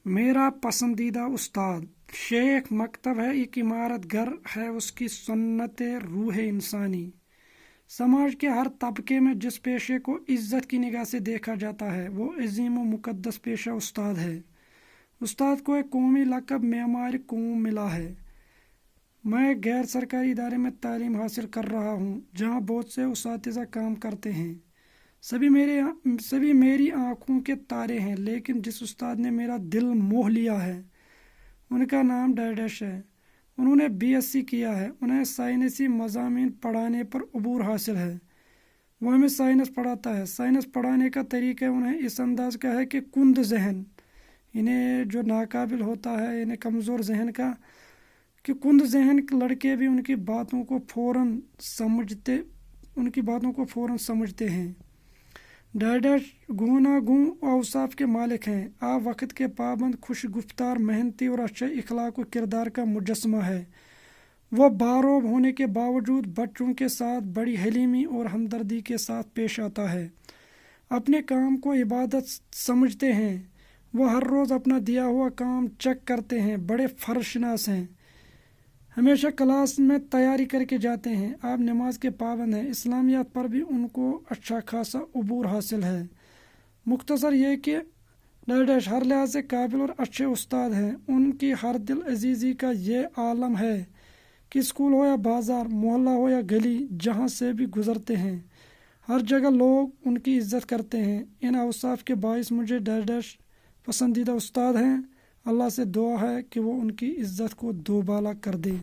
میرا پسندیدہ استاد شیخ مکتب ہے، ایک عمارت گھر ہے اس کی سنت روح انسانی۔ سماج کے ہر طبقے میں جس پیشے کو عزت کی نگاہ سے دیکھا جاتا ہے وہ عظیم و مقدس پیشہ استاد ہے۔ استاد کو ایک قومی لقب معمار قوم ملا ہے۔ میں غیر سرکاری ادارے میں تعلیم حاصل کر رہا ہوں جہاں بہت سے اساتذہ کام کرتے ہیں۔ سبھی میری آنکھوں کے تارے ہیں، لیکن جس استاد نے میرا دل موہ لیا ہے ان کا نام ڈیڈیش ہے۔ انہوں نے BSc کیا ہے۔ انہیں سائنسی مضامین پڑھانے پر عبور حاصل ہے۔ وہ ہمیں سائنس پڑھاتا ہے۔ سائنس پڑھانے کا طریقہ انہیں اس انداز کا ہے کہ کند ذہن، انہیں جو ناقابل ہوتا ہے، انہیں کمزور ذہن کا، کہ کند ذہن لڑکے بھی ان کی باتوں کو فوراً سمجھتے ہیں۔ ڈیڈیش گوناگون اوصاف کے مالک ہیں۔ آپ وقت کے پابند، خوش گفتار، محنتی اور اچھے اخلاق و کردار کا مجسمہ ہے۔ وہ باروب ہونے کے باوجود بچوں کے ساتھ بڑی حلیمی اور ہمدردی کے ساتھ پیش آتا ہے۔ اپنے کام کو عبادت سمجھتے ہیں۔ وہ ہر روز اپنا دیا ہوا کام چیک کرتے ہیں۔ بڑے فرض شناس ہیں، ہمیشہ کلاس میں تیاری کر کے جاتے ہیں۔ آپ نماز کے پابند ہیں۔ اسلامیات پر بھی ان کو اچھا خاصا عبور حاصل ہے۔ مختصر یہ کہ ڈیڈیش ہر لحاظ سے قابل اور اچھے استاد ہیں۔ ان کی ہر دل عزیزی کا یہ عالم ہے کہ اسکول ہو یا بازار، محلہ ہو یا گلی، جہاں سے بھی گزرتے ہیں ہر جگہ لوگ ان کی عزت کرتے ہیں۔ ان اوصاف کے باعث مجھے ڈیڈیش پسندیدہ استاد ہیں۔ اللہ سے دعا ہے کہ وہ ان کی عزت کو دوبالا کر دے۔